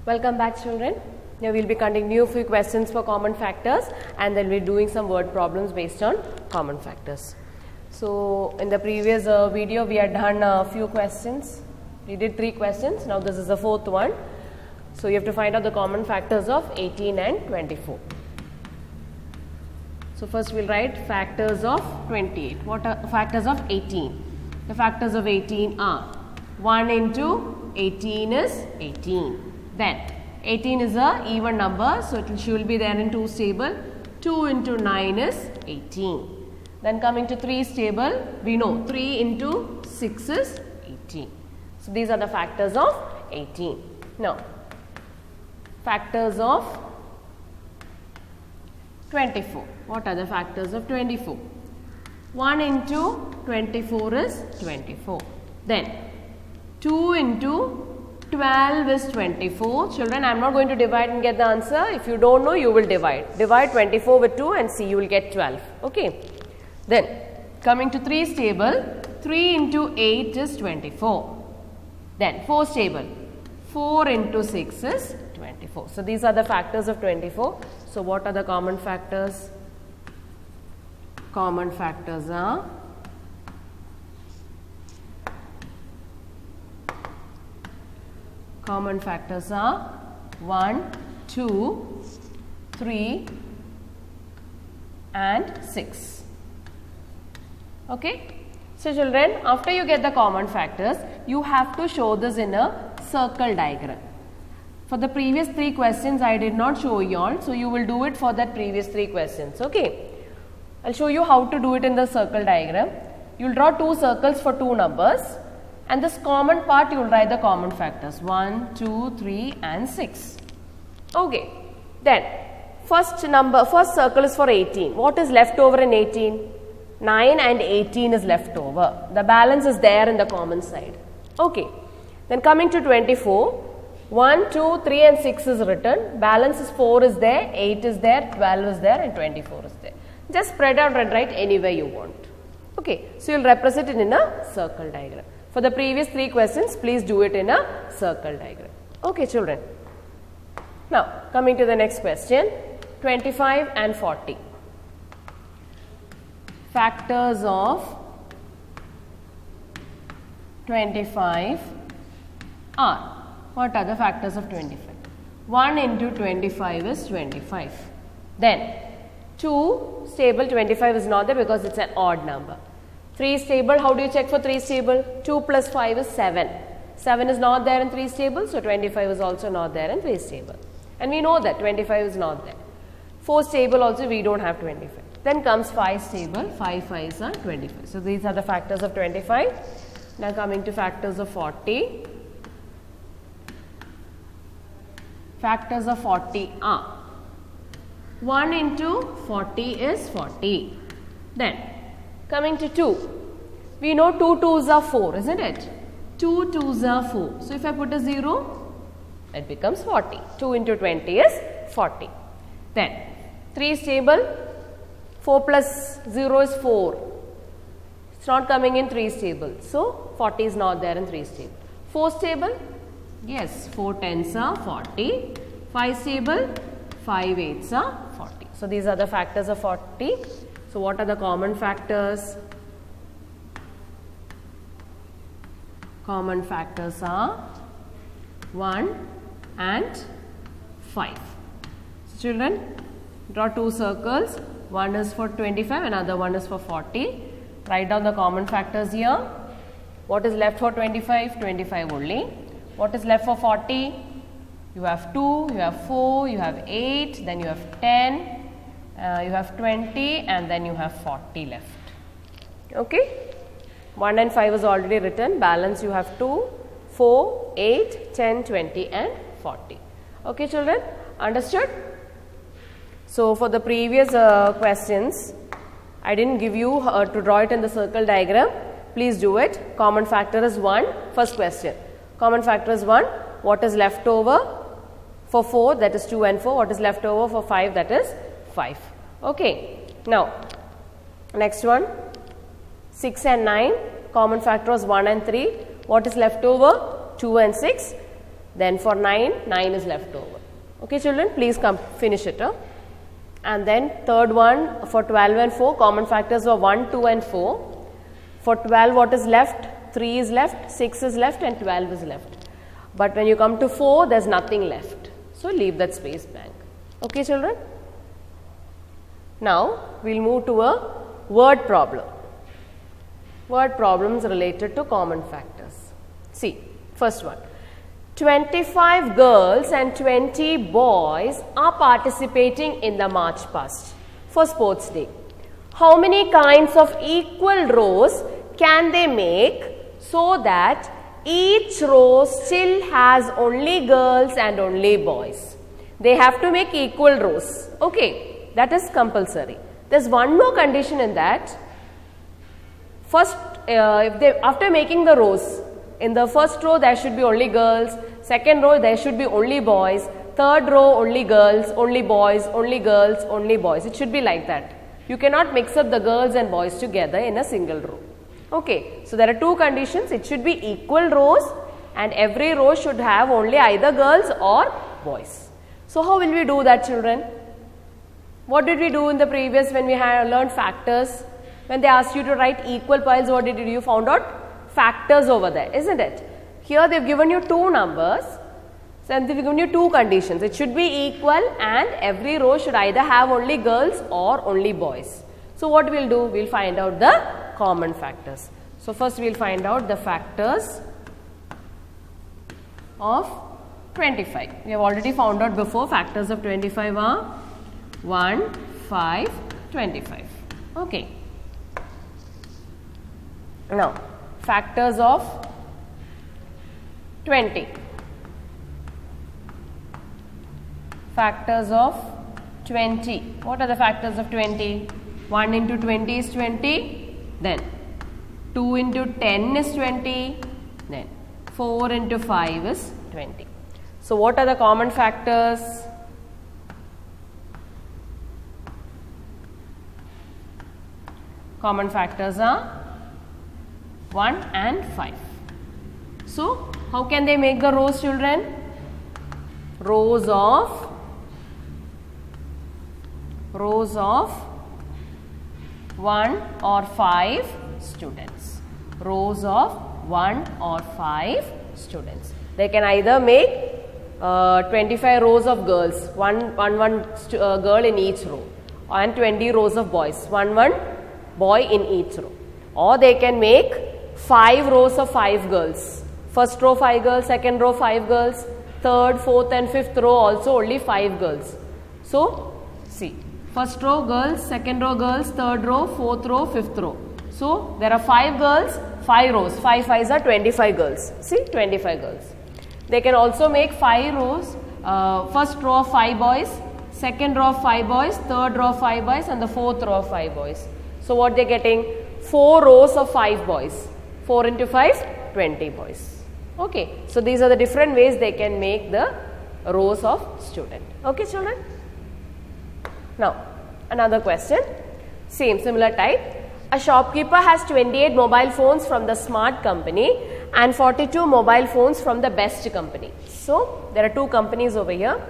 Welcome back, children. Now we will be conducting new few questions for common factors, and then we will be doing some word problems based on common factors. So in the previous video we had done a few questions. We did 3 questions. Now this is the 4th one. So you have to find out the common factors of 18 and 24. So first we will write factors of 28. What are factors of 18? The factors of 18 are 1 into 18 is 18. Then 18 is a even number, so she will be there in 2's table. 2 into 9 is 18. Then coming to 3's table, we know 3 into 6 is 18. So these are the factors of 18. Now factors of 24. What are the factors of 24? 1 into 24 is 24. Then 2 into 12 is 24. Children, I am not going to divide and get the answer. If you don't know, you will divide. Divide 24 with 2 and see, you will get 12. Okay. Then coming to 3's table, 3 into 8 is 24. Then 4's table, 4 into 6 is 24. So these are the factors of 24. So what are the common factors? Common factors are Common factors are 1, 2, 3 and 6. Okay. So children, after you get the common factors, you have to show this in a circle diagram. For the previous 3 questions, I did not show you all. So you will do it for that previous 3 questions. Okay. I will show you how to do it in the circle diagram. You will draw 2 circles for 2 numbers. And this common part, you will write the common factors 1, 2, 3 and 6. Okay. Then first circle is for 18. What is left over in 18? 9 and 18 is left over. The balance is there in the common side. Okay. Then coming to 24, 1, 2, 3 and 6 is written. Balance is 4 is there, 8 is there, 12 is there and 24 is there. Just spread out and write anywhere you want. Okay. So you will represent it in a circle diagram. For the previous 3 questions, please do it in a circle diagram. Okay, children. Now, coming to the next question, 25 and 40. Factors of 25 are, what are the factors of 25? 1 into 25 is 25. Then 2's table, 25 is not there because it's an odd number. 3's table, how do you check for 3's table? 2 plus 5 is 7. 7 is not there in 3's table, so 25 is also not there in 3's table. And we know that 25 is not there. 4's table also we don't have 25. Then comes 5's table, 5 5's are 25. So these are the factors of 25. Now coming to factors of 40. Factors of 40 are 1 into 40 is 40. Then coming to 2, we know 2 2's are 4, isn't it? 2 2's are 4. So if I put a 0, it becomes 40. 2 into 20 is 40. Then 3's table, 4 plus 0 is 4. It's not coming in 3's table. So 40 is not there in 3's table. 4's table, yes, 4 10's are 40. 5's table, 5 8's are 40. So these are the factors of 40. So what are the common factors? Common factors are 1 and 5. So children, draw 2 circles. One is for 25, another one is for 40. Write down the common factors here. What is left for 25? 25 only. What is left for 40? You have 2, you have 4, you have 8, then you have 10. You have 20 and then you have 40 left. Okay. 1 and 5 is already written. Balance you have 2, 4, 8, 10, 20 and 40. Okay, children. Understood? So for the previous questions, I didn't give you to draw it in the circle diagram. Please do it. Common factor is 1. First question. Common factor is 1. What is left over for 4? That is 2 and 4. What is left over for 5? That is 5. Okay. Now, next one, 6 and 9, common factor was 1 and 3. What is left over? 2 and 6. Then for 9, 9 is left over. Okay children, please come finish it. And then third one, for 12 and 4, common factors were 1, 2 and 4. For 12, what is left? 3 is left, 6 is left and 12 is left. But when you come to 4, there is nothing left. So leave that space blank. Okay children? Now we will move to a word problem. Word problems related to common factors. See, first one. 25 girls and 20 boys are participating in the March Past for Sports Day. How many kinds of equal rows can they make so that each row still has only girls and only boys? They have to make equal rows. Okay, that is compulsory. There is one more condition in that. First, after making the rows, in the first row there should be only girls, second row there should be only boys, third row only girls, only boys, only girls, only boys. It should be like that. You cannot mix up the girls and boys together in a single row. Okay, so there are two conditions. It should be equal rows and every row should have only either girls or boys. So how will we do that children? What did we do in the previous when we had learned factors? When they asked you to write equal piles, what did you do? You found out factors over there, isn't it? Here they have given you two numbers, so they have given you two conditions. It should be equal and every row should either have only girls or only boys. So what we will do? We will find out the common factors. So first we will find out the factors of 25. We have already found out before. Factors of 25 are 1, 5, 25. Okay. Now, factors of 20. Factors of 20. What are the factors of 20? 1 into 20 is 20. Then 2 into 10 is 20. Then 4 into 5 is 20. So, what are the common factors? Common factors are 1 and 5. So, how can they make the rows children? Rows of 1 or 5 students. Rows of 1 or 5 students. They can either make 25 rows of girls, one girl in each row, and 20 rows of boys, one boy in each row. Or they can make 5 rows of 5 girls. First row 5 girls, second row 5 girls, third, fourth and fifth row also only 5 girls. So, see, first row girls, second row girls, third row, fourth row, fifth row. So, there are 5 girls, 5 rows, 5 5s are 25 girls. See, 25 girls. They can also make 5 rows, first row of 5 boys, second row of 5 boys, third row of 5 boys and the fourth row of 5 boys. So, what they are getting? 4 rows of 5 boys. 4 into 5, 20 boys. Okay. So, these are the different ways they can make the rows of student. Okay, children? Now, another question, similar type. A shopkeeper has 28 mobile phones from the Smart company and 42 mobile phones from the Best company. So, there are two companies over here.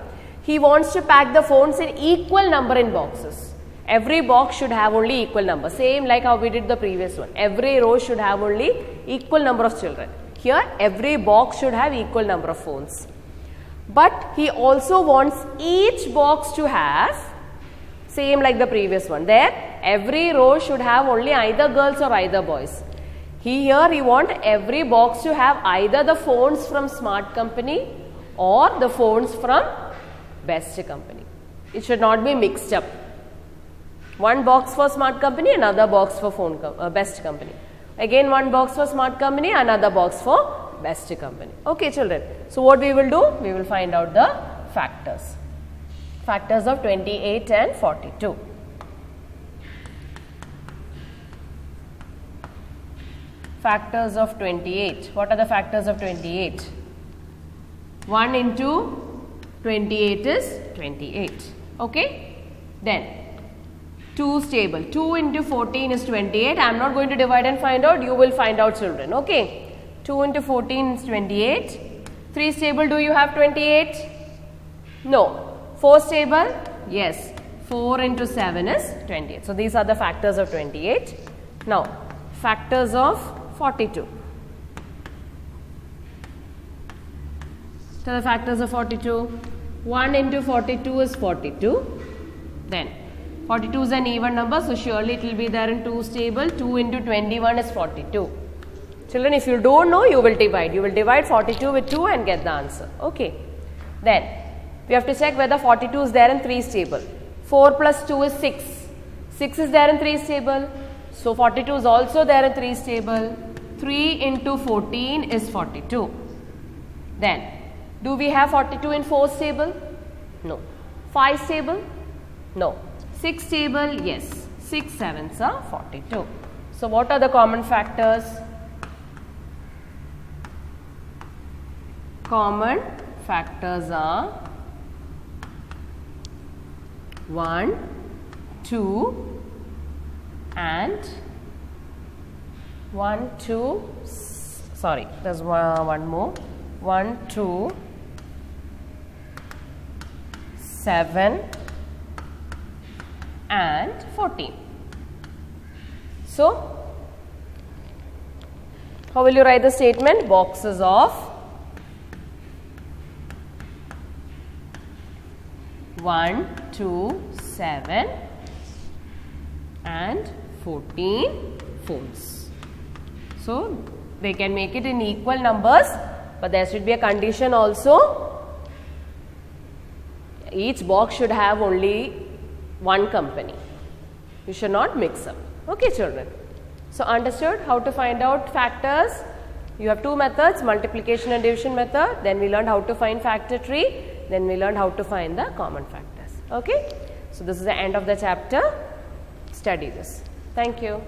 He wants to pack the phones in equal number in boxes. Every box should have only equal number, same like how we did the previous one. Every row should have only equal number of children. Here, every box should have equal number of phones. But he also wants each box to have, same like the previous one. There, every row should have only either girls or either boys. Here, he wants every box to have either the phones from Smart company or the phones from Best company. It should not be mixed up. One box for Smart company, another box for Best company. Again, one box for Smart company, another box for Best company. Okay, children. So, what we will do? We will find out the factors. Factors of 28 and 42. Factors of 28. What are the factors of 28? 1 into 28 is 28. Okay. Then 2 is table. 2 into 14 is 28. I am not going to divide and find out. You will find out children. Okay. 2 into 14 is 28. 3 stable, do you have 28? No. 4 stable? Yes. 4 into 7 is 28. So, these are the factors of 28. Now, factors of 42. So, the factors of 42. 1 into 42 is 42. Then, 42 is an even number, so surely it will be there in 2 stable. 2 into 21 is 42. Children, if you don't know, you will divide. You will divide 42 with 2 and get the answer. Okay. Then, we have to check whether 42 is there in 3 stable. 4 plus 2 is 6. 6 is there in 3 stable. So, 42 is also there in 3 stable. 3 into 14 is 42. Then, do we have 42 in 4 stable? No. 5 stable? No. 6 stable? Yes. 6 sevens are 42. So, what are the common factors? Common factors are 1, 2 and 1, 2, sorry, there's one more. 1, 2, 7 and 14. So, how will you write the statement? Boxes of 1, 2, 7 and 14 phones. So, they can make it in equal numbers, but there should be a condition also. Each box should have only one company. You should not mix up. Okay, children. So, understood how to find out factors? You have two methods, multiplication and division method. Then we learned how to find factor tree. Then we learned how to find the common factors. Okay. So, this is the end of the chapter. Study this. Thank you.